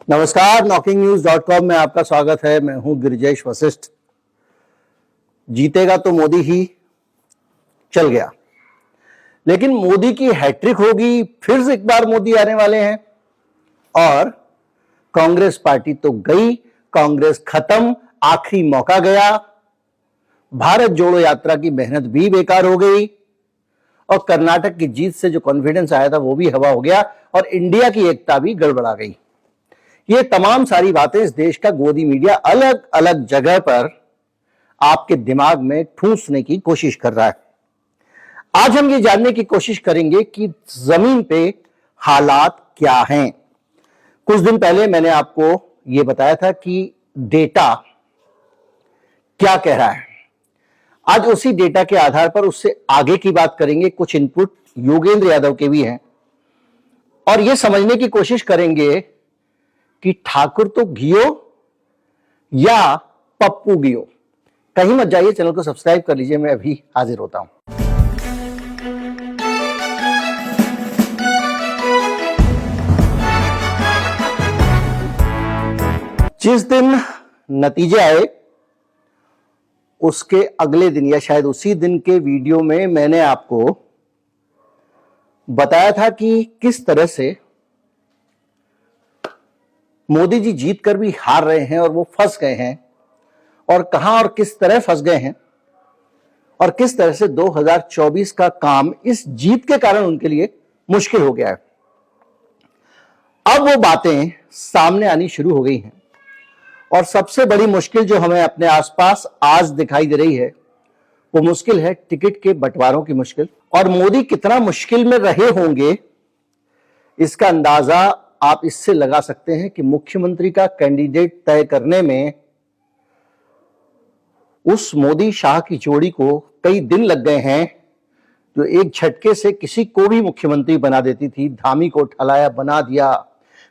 नमस्कार, knocking-news.com में आपका स्वागत है। मैं हूं गिरिजेश वशिष्ठ। जीतेगा तो मोदी ही, चल गया। लेकिन मोदी की हैट्रिक होगी, फिर से एक बार मोदी आने वाले हैं और कांग्रेस पार्टी तो गई, कांग्रेस खत्म, आखिरी मौका गया। भारत जोड़ो यात्रा की मेहनत भी बेकार हो गई और कर्नाटक की जीत से जो कॉन्फिडेंस आया था वो भी हवा हो गया और इंडिया की एकता भी गड़बड़ा गई। ये तमाम सारी बातें इस देश का गोदी मीडिया अलग अलग जगह पर आपके दिमाग में ठूंसने की कोशिश कर रहा है। आज हम ये जानने की कोशिश करेंगे कि जमीन पे हालात क्या हैं। कुछ दिन पहले मैंने आपको ये बताया था कि डेटा क्या कह रहा है। आज उसी डेटा के आधार पर उससे आगे की बात करेंगे। कुछ इनपुट योगेंद्र यादव के भी हैं और यह समझने की कोशिश करेंगे कि ठाकुर तो गियो या पप्पू गियो। कहीं मत जाइए, चैनल को सब्सक्राइब कर लीजिए। मैं अभी हाजिर होता हूं। जिस दिन नतीजे आए उसके अगले दिन या शायद उसी दिन के वीडियो में मैंने आपको बताया था कि किस तरह से मोदी जी जीत कर भी हार रहे हैं और वो फंस गए हैं और कहां और किस तरह फंस गए हैं और किस तरह से 2024 का काम इस जीत के कारण उनके लिए मुश्किल हो गया है। अब वो बातें सामने आनी शुरू हो गई हैं और सबसे बड़ी मुश्किल जो हमें अपने आसपास आज दिखाई दे रही है वो मुश्किल है टिकट के बंटवारों की मुश्किल। और मोदी कितना मुश्किल में रहे होंगे इसका अंदाजा आप इससे लगा सकते हैं कि मुख्यमंत्री का कैंडिडेट तय करने में उस मोदी शाह की जोड़ी को कई दिन लग गए हैं, जो एक झटके से किसी को भी मुख्यमंत्री बना देती थी। धामी को ठलाया बना दिया,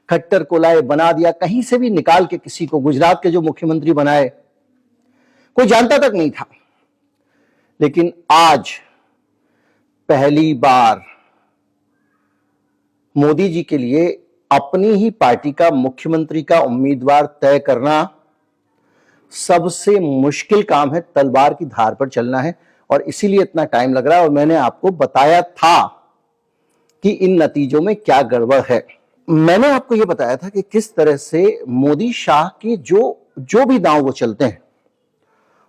खट्टर को लाए बना दिया, कहीं से भी निकाल के किसी को। गुजरात के जो मुख्यमंत्री बनाए कोई जानता तक नहीं था। लेकिन आज पहली बार मोदी जी के लिए अपनी ही पार्टी का मुख्यमंत्री का उम्मीदवार तय करना सबसे मुश्किल काम है। तलवार की धार पर चलना है और इसीलिए इतना टाइम लग रहा है। और मैंने आपको बताया था कि इन नतीजों में क्या गड़बड़ है। मैंने आपको यह बताया था कि किस तरह से मोदी शाह के जो भी दांव वो चलते हैं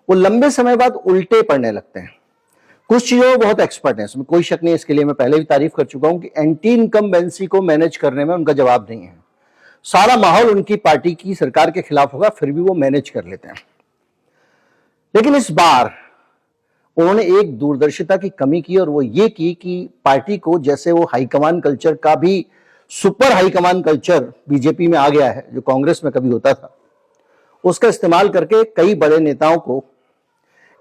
वो लंबे समय बाद उल्टे पड़ने लगते हैं। कुछ चीजों में बहुत एक्सपर्ट हैं, इसमें कोई शक नहीं। इसके लिए मैं पहले भी तारीफ कर चुका हूं कि एंटी इनकम्बेंसी को मैनेज करने में उनका जवाब नहीं है। सारा माहौल उनकी पार्टी की सरकार के खिलाफ होगा, फिर भी वो मैनेज कर लेते हैं। लेकिन इस बार उन्होंने एक दूरदर्शिता की कमी की और वो ये की कि पार्टी को, जैसे वो हाईकमान कल्चर का भी सुपर हाईकमान कल्चर बीजेपी में आ गया है, जो कांग्रेस में कभी होता था, उसका इस्तेमाल करके कई बड़े नेताओं को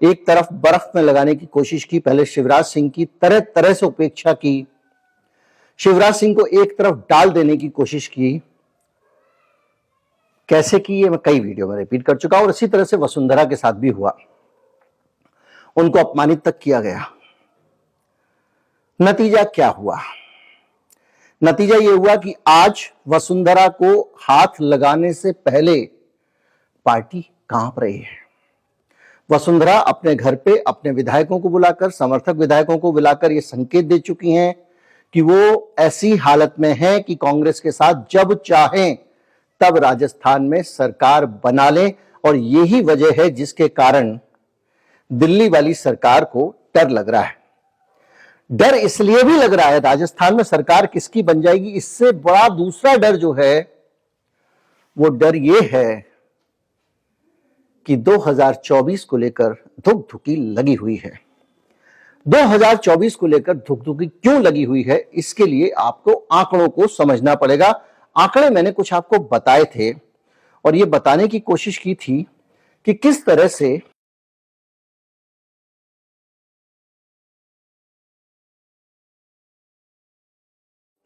एक तरफ बर्फ में लगाने की कोशिश की। पहले शिवराज सिंह की तरह तरह से उपेक्षा की, शिवराज सिंह को एक तरफ डाल देने की कोशिश की। कैसे की ये मैं कई वीडियो में रिपीट कर चुका हूं। और इसी तरह से वसुंधरा के साथ भी हुआ, उनको अपमानित तक किया गया। नतीजा क्या हुआ? नतीजा यह हुआ कि आज वसुंधरा को हाथ लगाने से पहले पार्टी कांप रही है। वसुंधरा अपने घर पे अपने विधायकों को बुलाकर, समर्थक विधायकों को बुलाकर यह संकेत दे चुकी हैं कि वो ऐसी हालत में हैं कि कांग्रेस के साथ जब चाहें तब राजस्थान में सरकार बना लें। और यही वजह है जिसके कारण दिल्ली वाली सरकार को डर लग रहा है। डर इसलिए भी लग रहा है, राजस्थान में सरकार किसकी बन जाएगी, इससे बड़ा दूसरा डर जो है वो डर ये है कि 2024 को लेकर धुकधुकी लगी हुई है। 2024 को लेकर धुकधुकी क्यों लगी हुई है, इसके लिए आपको आंकड़ों को समझना पड़ेगा। आंकड़े मैंने कुछ आपको बताए थे और यह बताने की कोशिश की थी कि किस तरह से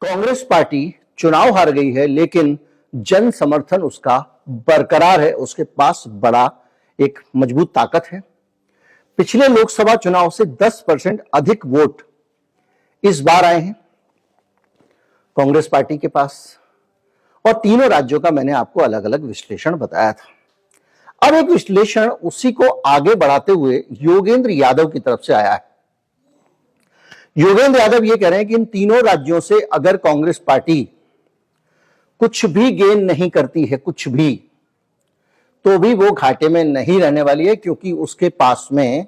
कांग्रेस पार्टी चुनाव हार गई है लेकिन जन समर्थन उसका बरकरार है। उसके पास बड़ा एक मजबूत ताकत है। पिछले लोकसभा चुनाव से 10% अधिक वोट इस बार आए हैं कांग्रेस पार्टी के पास और तीनों राज्यों का मैंने आपको अलग अलग विश्लेषण बताया था। अब एक विश्लेषण उसी को आगे बढ़ाते हुए योगेंद्र यादव की तरफ से आया है। योगेंद्र यादव ये कह रहे हैं कि इन तीनों राज्यों से अगर कांग्रेस पार्टी कुछ भी गेन नहीं करती है, कुछ भी, तो भी वो घाटे में नहीं रहने वाली है, क्योंकि उसके पास में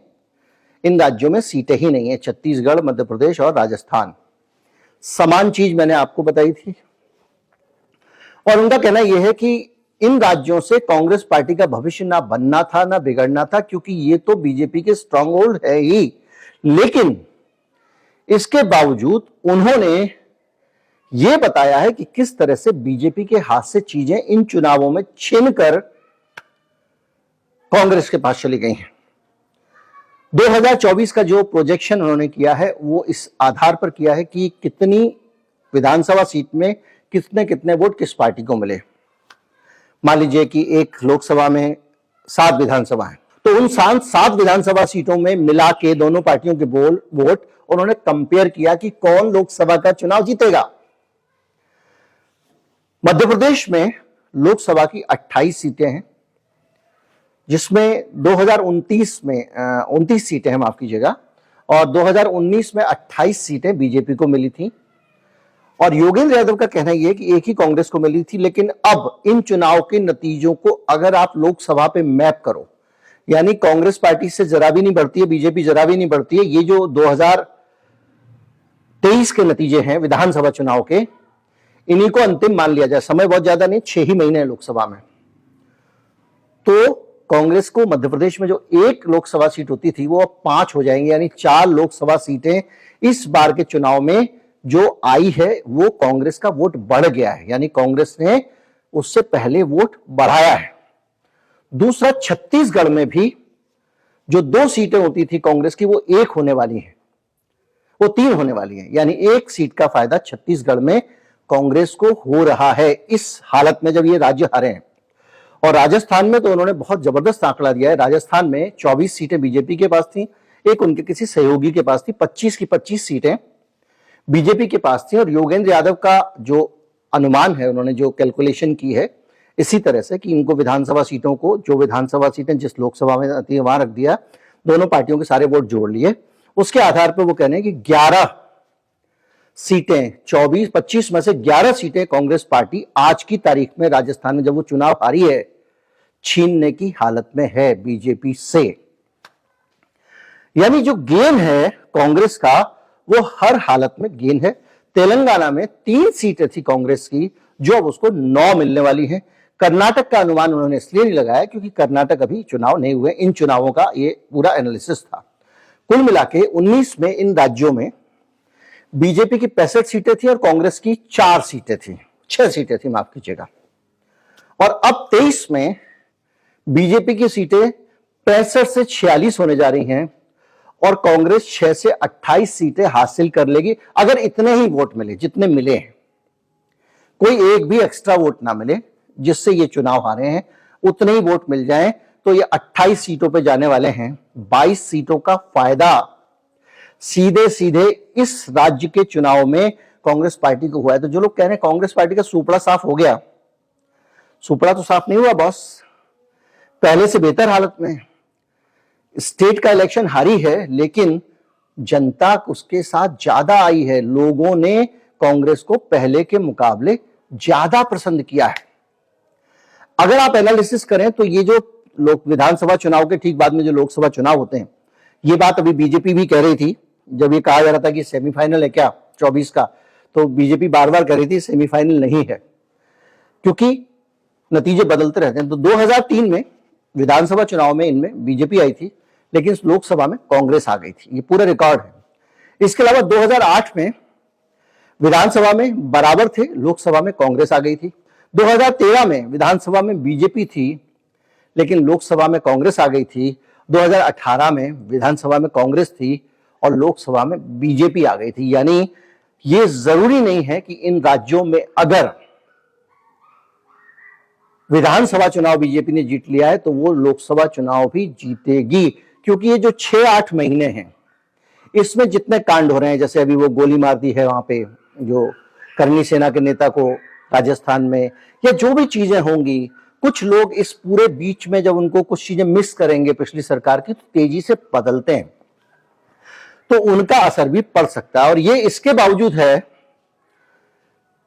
इन राज्यों में सीटें ही नहीं है। छत्तीसगढ़, मध्य प्रदेश और राजस्थान, समान चीज मैंने आपको बताई थी। और उनका कहना यह है कि इन राज्यों से कांग्रेस पार्टी का भविष्य ना बनना था ना बिगड़ना था, क्योंकि ये तो बीजेपी के स्ट्रांग होल्ड है ही। लेकिन इसके बावजूद उन्होंने यह बताया है कि किस तरह से बीजेपी के हाथ से चीजें इन चुनावों में छीनकर कांग्रेस के पास चली गई हैं। 2024 का जो प्रोजेक्शन उन्होंने किया है वो इस आधार पर किया है कि कितनी विधानसभा सीट में कितने कितने वोट किस पार्टी को मिले। मान लीजिए कि एक लोकसभा में 7 विधानसभा है, तो उन 7 विधानसभा सीटों में मिला के दोनों पार्टियों के वोट उन्होंने कंपेयर किया कि कौन लोकसभा का चुनाव जीतेगा। मध्य प्रदेश में लोकसभा की 28 सीटें हैं, जिसमें 2029 में 29 सीटें हैं, माफ कीजिएगा, और 2019 में 28 सीटें बीजेपी को मिली थी। और योगेंद्र यादव का कहना यह है कि एक ही कांग्रेस को मिली थी। लेकिन अब इन चुनाव के नतीजों को अगर आप लोकसभा पे मैप करो, यानी कांग्रेस पार्टी से जरा भी नहीं बढ़ती है, बीजेपी जरा भी नहीं बढ़ती है। ये जो 2023 के नतीजे हैं विधानसभा चुनाव के, इन्हीं को अंतिम मान लिया जाए, समय बहुत ज्यादा नहीं, 6 ही महीने हैं लोकसभा में, तो कांग्रेस को मध्य प्रदेश में जो 1 लोकसभा सीट होती थी वो अब 5 हो जाएंगे, यानी 4 लोकसभा सीटें इस बार के चुनाव में जो आई है वो कांग्रेस का वोट बढ़ गया है, यानी कांग्रेस ने उससे पहले वोट बढ़ाया है। दूसरा, छत्तीसगढ़ में भी जो 2 सीटें होती थी कांग्रेस की वो 1 होने वाली है, वो 3 होने वाली है, यानी 1 सीट का फायदा छत्तीसगढ़ में कांग्रेस को हो रहा है इस हालत में जब ये राज्य हारे हैं। और राजस्थान में तो उन्होंने बहुत जबरदस्त आंकड़ा दिया है। राजस्थान में 24 सीटें बीजेपी के पास थी, 1 उनके किसी सहयोगी के पास थी, 25 की 25 सीटें बीजेपी के पास थी। और योगेंद्र यादव का जो अनुमान है, उन्होंने जो कैलकुलेशन की है इसी तरह से कि इनको विधानसभा सीटों को, जो विधानसभा सीटें जिस लोकसभा में आती है वहां रख दिया, दोनों पार्टियों के सारे वोट जोड़ लिए, उसके आधार पर वो कहने कि 11 सीटें, 25 में से 11 सीटें कांग्रेस पार्टी आज की तारीख में राजस्थान में जब वो चुनाव हारी है छीनने की हालत में है बीजेपी से। यानी जो गेन है कांग्रेस का वो हर हालत में गेन है। तेलंगाना में 3 सीटें थी कांग्रेस की जो अब उसको 9 मिलने वाली हैं। कर्नाटक का अनुमान उन्होंने इसलिए नहीं लगाया क्योंकि कर्नाटक अभी चुनाव नहीं हुए, इन चुनावों का ये पूरा एनालिसिस था। कुल मिला के 19 में इन राज्यों में बीजेपी की 65 सीटें थी और कांग्रेस की 4 सीटें थी, 6 सीटें थी, माफ कीजिएगा। और अब 23 में बीजेपी की सीटें 65 से 46 होने जा रही हैं और कांग्रेस 6 से 28 सीटें हासिल कर लेगी अगर इतने ही वोट मिले जितने मिले हैं, कोई एक भी एक्स्ट्रा वोट ना मिले जिससे ये चुनाव हारे हैं, उतने ही वोट मिल जाएं तो ये 28 सीटों पे जाने वाले हैं। 22 सीटों का फायदा सीधे सीधे इस राज्य के चुनाव में कांग्रेस पार्टी को हुआ है। तो जो लोग कह रहे हैं कांग्रेस पार्टी का सुपड़ा साफ हो गया, सुपड़ा तो साफ नहीं हुआ बॉस, पहले से बेहतर हालत में। स्टेट का इलेक्शन हारी है लेकिन जनता उसके साथ ज्यादा आई है, लोगों ने कांग्रेस को पहले के मुकाबले ज्यादा पसंद किया है। अगर आप एनालिसिस करें तो ये जो लोक विधानसभा चुनाव के ठीक बाद में जो लोकसभा चुनाव होते हैं, ये बात अभी बीजेपी भी कह रही थी जब ये कहा जा रहा था कि सेमीफाइनल है क्या 24 का, तो बीजेपी बार बार कह रही थी सेमीफाइनल नहीं है क्योंकि नतीजे बदलते रहते हैं। तो 2003 में विधानसभा चुनाव में इनमें बीजेपी आई थी लेकिन लोकसभा में कांग्रेस आ गई थी, ये पूरा रिकॉर्ड है। इसके अलावा 2008 में विधानसभा में बराबर थे, लोकसभा में कांग्रेस आ गई थी। 2013 में विधानसभा में बीजेपी थी लेकिन लोकसभा में कांग्रेस आ गई थी। 2018 में विधानसभा में कांग्रेस थी और लोकसभा में बीजेपी आ गई थी। यानी ये जरूरी नहीं है कि इन राज्यों में अगर विधानसभा चुनाव बीजेपी ने जीत लिया है तो वो लोकसभा चुनाव भी जीतेगी, क्योंकि ये जो 6-8 महीने हैं इसमें जितने कांड हो रहे हैं, जैसे अभी वो गोली मार दी है वहां पे जो करनी सेना के नेता को राजस्थान में, या जो भी चीजें होंगी, कुछ लोग इस पूरे बीच में जब उनको कुछ चीजें मिस करेंगे पिछली सरकार की, तो तेजी से बदलते हैं, तो उनका असर भी पड़ सकता है। और ये इसके बावजूद है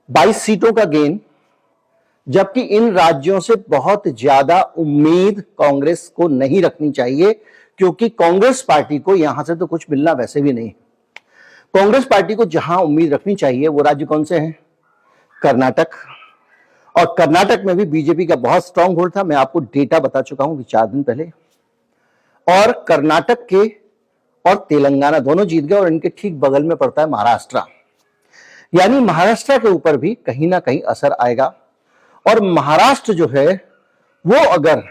22 सीटों का गेन, जबकि इन राज्यों से बहुत ज्यादा उम्मीद कांग्रेस को नहीं रखनी चाहिए, क्योंकि कांग्रेस पार्टी को यहां से तो कुछ मिलना वैसे भी नहीं। कांग्रेस पार्टी को जहां उम्मीद रखनी चाहिए वो राज्य कौन से हैं? कर्नाटक। और कर्नाटक में भी बीजेपी का बहुत स्ट्रांग होल्ड था, मैं आपको डेटा बता चुका हूं 4 दिन पहले। और कर्नाटक के और तेलंगाना दोनों जीत गए, और इनके ठीक बगल में पड़ता है महाराष्ट्र। यानी महाराष्ट्र के ऊपर भी कहीं ना कहीं असर आएगा। और महाराष्ट्र जो है वो अगर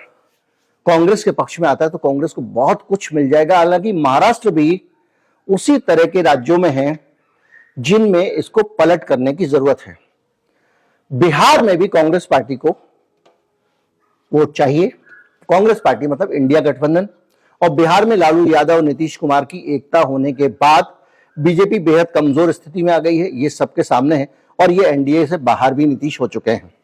कांग्रेस के पक्ष में आता है तो कांग्रेस को बहुत कुछ मिल जाएगा। हालांकि महाराष्ट्र भी उसी तरह के राज्यों में है जिनमें इसको पलट करने की जरूरत है। बिहार में भी कांग्रेस पार्टी को वोट चाहिए। कांग्रेस पार्टी मतलब इंडिया गठबंधन। और बिहार में लालू यादव और नीतीश कुमार की एकता होने के बाद बीजेपी बेहद कमजोर स्थिति में आ गई है, ये सबके सामने है। और ये एनडीए से बाहर भी नीतीश हो चुके हैं।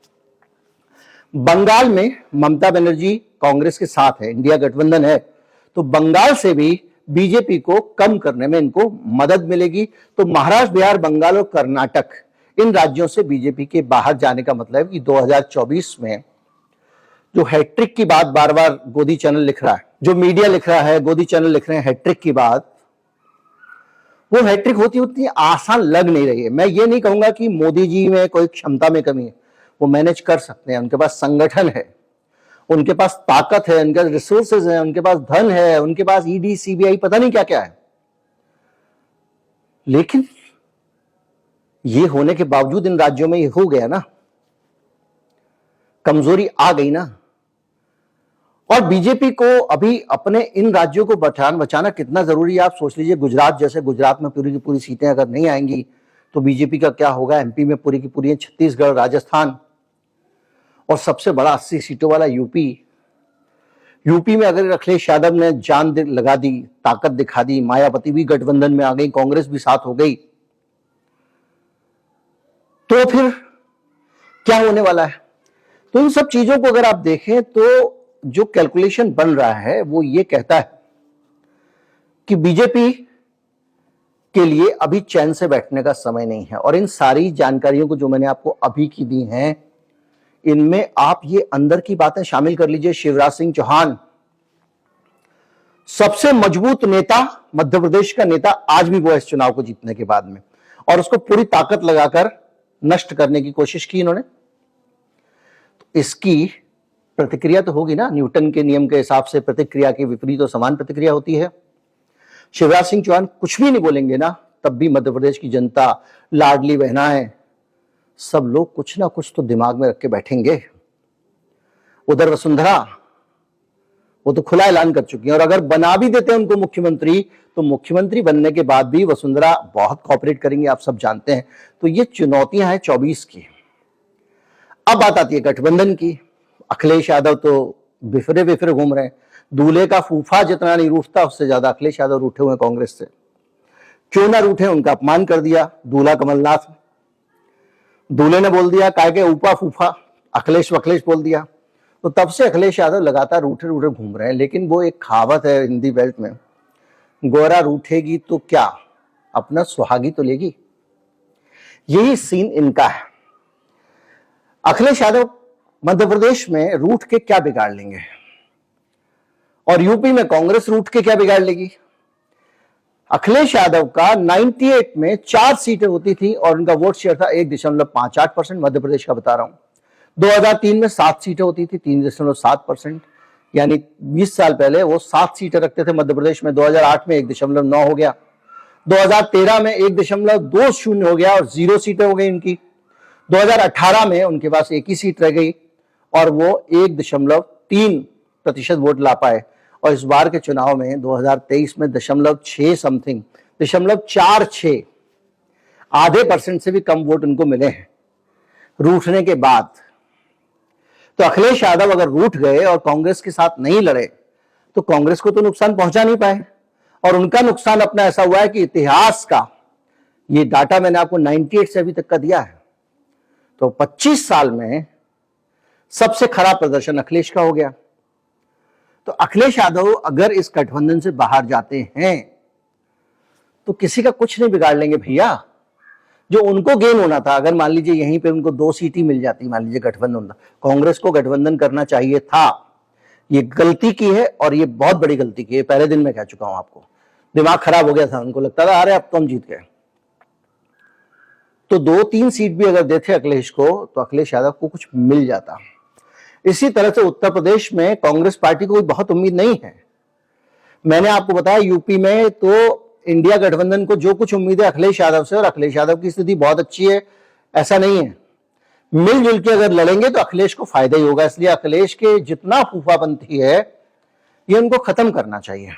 बंगाल में ममता बनर्जी कांग्रेस के साथ है, इंडिया गठबंधन है, तो बंगाल से भी बीजेपी को कम करने में इनको मदद मिलेगी। तो महाराष्ट्र, बिहार, बंगाल और कर्नाटक, इन राज्यों से बीजेपी के बाहर जाने का मतलब है कि 2024 में जो हैट्रिक की बात बार बार गोदी चैनल लिख रहा है, जो मीडिया लिख रहा है, गोदी चैनल लिख रहे हैं हैट्रिक की बात, वो हैट्रिक होती उतनी आसान लग नहीं रही है। मैं ये नहीं कहूंगा कि मोदी जी में कोई क्षमता में कमी है, वो मैनेज कर सकते हैं, उनके पास संगठन है, उनके पास ताकत है, उनके रिसोर्सेज है, उनके पास धन है, उनके पास ईडी, सीबीआई, पता नहीं क्या क्या है। लेकिन ये होने के बावजूद इन राज्यों में ये हो गया ना, कमजोरी आ गई ना। और बीजेपी को अभी अपने इन राज्यों को बचाना कितना जरूरी है, आप सोच लीजिए। गुजरात जैसे, गुजरात में पूरी की पूरी सीटें अगर नहीं आएंगी तो बीजेपी का क्या होगा। एमपी में पूरी की पूरी, छत्तीसगढ़, राजस्थान, और सबसे बड़ा 80 सीटों वाला यूपी। यूपी में अगर अखिलेश यादव ने जान लगा दी, ताकत दिखा दी, मायावती भी गठबंधन में आ गई, कांग्रेस भी साथ हो गई, तो फिर क्या होने वाला है। तो इन सब चीजों को अगर आप देखें तो जो कैलकुलेशन बन रहा है वो ये कहता है कि बीजेपी के लिए अभी चैन से बैठने का समय नहीं है। और इन सारी जानकारियों को जो मैंने आपको अभी की दी हैं, इनमें आप ये अंदर की बातें शामिल कर लीजिए। शिवराज सिंह चौहान सबसे मजबूत नेता, मध्य प्रदेश का नेता आज भी वो है इस चुनाव को जीतने के बाद में, और उसको पूरी ताकत लगाकर नष्ट करने की कोशिश की इन्होंने। तो इसकी प्रतिक्रिया तो होगी ना, न्यूटन के नियम के हिसाब से प्रतिक्रिया के विपरीत तो समान प्रतिक्रिया होती है। शिवराज सिंह चौहान कुछ भी नहीं बोलेंगे ना, तब भी मध्य प्रदेश की जनता, लाडली बहनाएं, सब लोग कुछ ना कुछ तो दिमाग में रख के बैठेंगे। उधर वसुंधरा, वो तो खुला ऐलान कर चुकी है, और अगर बना भी देते हैं उनको मुख्यमंत्री, तो मुख्यमंत्री बनने के बाद भी वसुंधरा बहुत कॉपरेट करेंगी, आप सब जानते हैं। तो ये चुनौतियां हैं 24 की। अब बात आती है गठबंधन की। अखिलेश यादव तो बिफरे बिफरे घूम रहे हैं। दूल्हे का फूफा जितना नहीं रूठता, उससे ज्यादा अखिलेश यादव रूठे हुए कांग्रेस से। क्यों ना रूठे, उनका अपमान कर दिया दूल्हा कमलनाथ। दूल्हे ने बोल दिया काय के ऊपा फूफा, अखिलेश वखिलेश बोल दिया। तो तब से अखिलेश यादव लगातार रूठे रूठे घूम रहे हैं। लेकिन वो एक कहावत है हिंदी बेल्ट में, गोरा रूठेगी तो क्या, अपना सुहागी तो लेगी। यही सीन इनका है। अखिलेश यादव मध्य प्रदेश में रूठ के क्या बिगाड़ लेंगे, और यूपी में कांग्रेस रूठ के क्या बिगाड़ लेगी। अखिलेश यादव का 98 में 4 सीटें होती थी और उनका वोट शेयर था 1.58%, मध्य प्रदेश का बता रहा हूं। 2003 में 7 सीटें होती थी, 3.7%, यानी 20 साल पहले वो 7 सीटें रखते थे मध्य प्रदेश में। 2008 में 1.9 हो गया, 2013 में 1.20 हो गया और 0 सीटें हो गई इनकी। 2018 में उनके पास एक ही सीट रह गई और वो 1.3% वोट ला पाए। और इस बार के चुनाव में 2023 में 0.46, आधे % से भी कम वोट उनको मिले हैं रूठने के बाद। तो अखिलेश यादव अगर रूठ गए और कांग्रेस के साथ नहीं लड़े तो कांग्रेस को तो नुकसान पहुंचा नहीं पाए, और उनका नुकसान अपना ऐसा हुआ है कि इतिहास का ये डाटा मैंने आपको 98 से अभी तक का दिया है। तो 25 साल में सबसे खराब प्रदर्शन अखिलेश का हो गया। तो अखिलेश यादव अगर इस गठबंधन से बाहर जाते हैं तो किसी का कुछ नहीं बिगाड़ लेंगे भैया। जो उनको गेन होना था, अगर मान लीजिए यहीं पे उनको 2 सीट ही मिल जाती, मान लीजिए गठबंधन होता, कांग्रेस को गठबंधन करना चाहिए था। ये गलती की है और ये बहुत बड़ी गलती की है। पहले दिन मैं कह चुका हूं आपको, दिमाग खराब हो गया था, उनको लगता था अरे अब तो हम जीत गए। तो 2-3 सीट भी अगर देते अखिलेश को तो अखिलेश यादव को कुछ मिल जाता। इसी तरह से उत्तर प्रदेश में कांग्रेस पार्टी को कोई बहुत उम्मीद नहीं है। मैंने आपको बताया यूपी में तो इंडिया गठबंधन को जो कुछ उम्मीद है अखिलेश यादव से, और अखिलेश यादव की स्थिति बहुत अच्छी है, ऐसा नहीं है। मिलजुल के अगर लड़ेंगे तो अखिलेश को फायदा ही होगा। इसलिए अखिलेश के जितना फूफापंथी है ये उनको खत्म करना चाहिए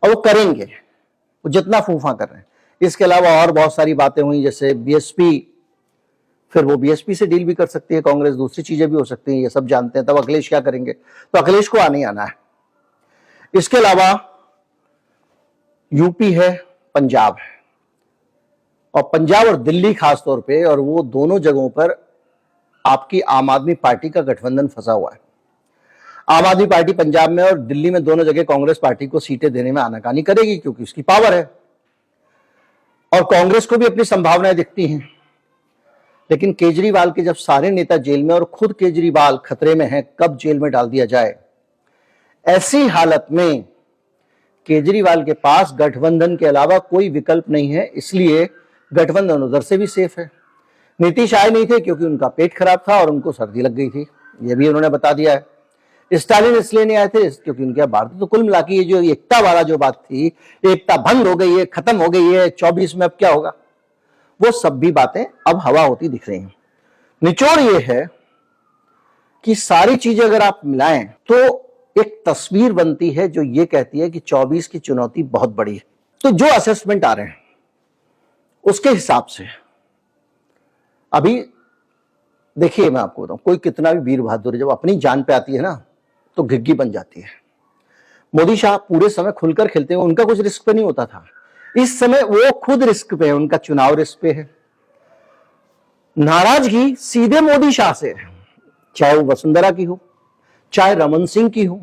और वो करेंगे, वो जितना फूफा कर रहे हैं। इसके अलावा और बहुत सारी बातें हुई, जैसे बीएसपी, फिर वो बीएसपी से डील भी कर सकती है कांग्रेस, दूसरी चीजें भी हो सकती हैं, ये सब जानते हैं। तब अखिलेश क्या करेंगे? तो अखिलेश को आने आना है। इसके अलावा यूपी है, पंजाब है, और पंजाब और दिल्ली खास तौर पे, और वो दोनों जगहों पर आपकी आम आदमी पार्टी का गठबंधन फंसा हुआ है। आम आदमी पार्टी पंजाब में और दिल्ली में दोनों जगह कांग्रेस पार्टी को सीटें देने में आनाकानी करेगी क्योंकि उसकी पावर है और कांग्रेस को भी अपनी संभावनाएं दिखती हैं। लेकिन केजरीवाल के जब सारे नेता जेल में और खुद केजरीवाल खतरे में हैं, कब जेल में डाल दिया जाए, ऐसी हालत में केजरीवाल के पास गठबंधन के अलावा कोई विकल्प नहीं है। इसलिए गठबंधन उधर से भी सेफ है। नीतीश आए नहीं थे क्योंकि उनका पेट खराब था और उनको सर्दी लग गई थी, यह भी उन्होंने बता दिया है। स्टालिन इसलिए नहीं आए थे क्योंकि उनके भारत तो कुल मिला के ये जो एकता वाला जो बात थी, एकता भंग हो गई है, खत्म हो गई है 24 में, अब क्या होगा, वो सब भी बातें अब हवा होती दिख रही हैं। निचोड़ ये है कि सारी चीजें अगर आप मिलाएं तो एक तस्वीर बनती है जो ये कहती है कि 24 की चुनौती बहुत बड़ी है। तो जो असेसमेंट आ रहे हैं उसके हिसाब से अभी देखिए, मैं आपको बताऊं, कोई कितना भी वीर बहादुर जब अपनी जान पे आती है ना तो घिग्गी बन जाती है। मोदी शाह पूरे समय खुलकर खेलते हैं, उनका कुछ रिस्क पे नहीं होता था। इस समय वो खुद रिस्क पे है, उनका चुनाव रिस्क पे है। नाराजगी सीधे मोदी शाह से है, चाहे वो वसुंधरा की हो, चाहे रमन सिंह की हो,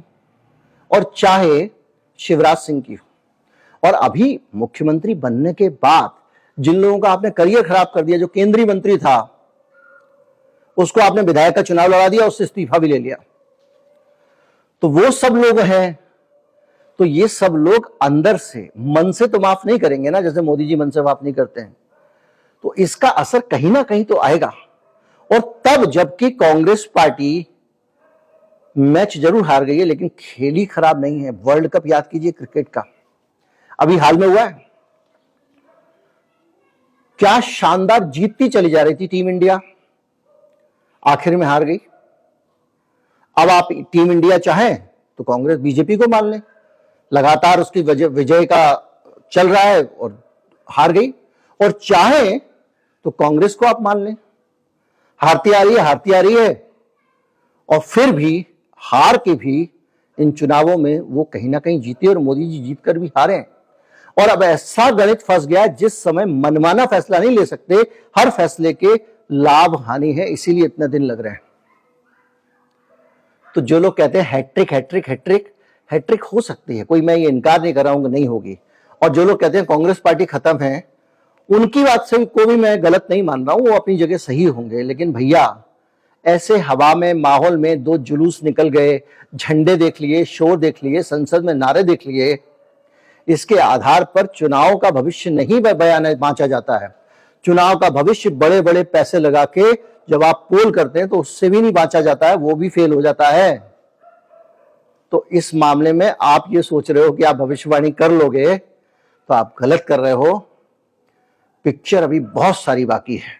और चाहे शिवराज सिंह की हो। और अभी मुख्यमंत्री बनने के बाद जिन लोगों का आपने करियर खराब कर दिया, जो केंद्रीय मंत्री था उसको आपने विधायक का चुनाव लड़ा दिया, उससे इस्तीफा भी ले लिया, तो वो सब लोग हैं। तो ये सब लोग अंदर से, मन से तो माफ नहीं करेंगे ना, जैसे मोदी जी मन से माफ नहीं करते हैं। तो इसका असर कहीं ना कहीं तो आएगा। और तब, जबकि कांग्रेस पार्टी मैच जरूर हार गई है लेकिन खेली खराब नहीं है। वर्ल्ड कप याद कीजिए क्रिकेट का, अभी हाल में हुआ है, क्या शानदार जीतती चली जा रही थी टीम इंडिया, आखिर में हार गई। अब आप टीम इंडिया चाहें तो कांग्रेस बीजेपी को मान लें, लगातार उसकी विजय का चल रहा है और हार गई, और चाहें तो कांग्रेस को आप मान लें, हारती आ रही है, और फिर भी हार के भी इन चुनावों में वो कहीं ना कहीं जीती और मोदी जी जीत कर भी हारे। और अब ऐसा गणित फंस गया जिस समय मनमाना फैसला नहीं ले सकते, हर फैसले के लाभ हानि है, इसीलिए इतने दिन लग रहे हैं। तो जो लोग कहते हैं हैट्रिक हैट्रिक हैट्रिक, हैट्रिक हो सकती है, कोई मैं ये इनकार नहीं कर रहा हूं नहीं होगी। और जो लोग कहते हैं कांग्रेस पार्टी खत्म है, उनकी बात से को भी मैं गलत नहीं मान रहा हूं, वो अपनी जगह सही होंगे। लेकिन भैया, ऐसे हवा में, माहौल में 2 जुलूस निकल गए, झंडे देख लिए, शोर देख लिए, संसद में नारे देख लिए, इसके आधार पर चुनाव का भविष्य नहीं बयान बांचा जाता है। चुनाव का भविष्य बड़े बड़े पैसे लगा के जब आप पोल करते हैं तो उससे भी नहीं बांचा जाता है, वो भी फेल हो जाता है। तो इस मामले में आप ये सोच रहे हो कि आप भविष्यवाणी कर लोगे तो आप गलत कर रहे हो। पिक्चर अभी बहुत सारी बाकी है।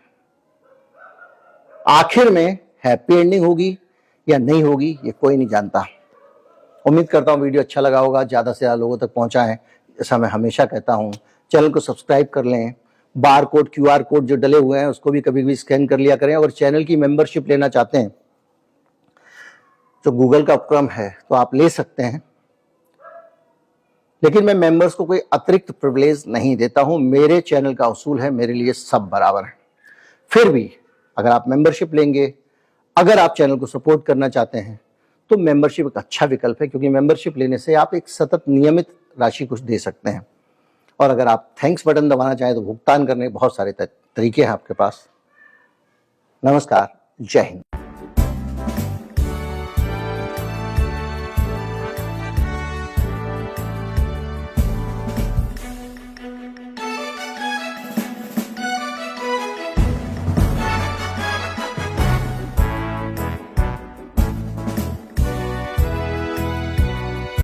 आखिर में हैप्पी एंडिंग होगी या नहीं होगी ये कोई नहीं जानता। उम्मीद करता हूं वीडियो अच्छा लगा होगा, ज्यादा से ज्यादा लोगों तक पहुंचाएं, ऐसा मैं हमेशा कहता हूं। चैनल को सब्सक्राइब कर लें, बार कोड, QR कोड जो डले हुए हैं उसको भी कभी भी स्कैन कर लिया करें। अगर चैनल की मेंबरशिप लेना चाहते हैं तो गूगल का उपक्रम है तो आप ले सकते हैं, लेकिन मैं मेंबर्स को कोई अतिरिक्त प्रिविलेज नहीं देता हूं। मेरे चैनल का उसूल है, मेरे लिए सब बराबर है। फिर भी अगर आप मेंबरशिप लेंगे, अगर आप चैनल को सपोर्ट करना चाहते हैं तो मेंबरशिप एक अच्छा विकल्प है, क्योंकि मेंबरशिप लेने से आप एक सतत नियमित राशि कुछ दे सकते हैं। और अगर आप थैंक्स बटन दबाना चाहें तो भुगतान करने के बहुत सारे तरीके हैं आपके पास। नमस्कार, जय हिंद।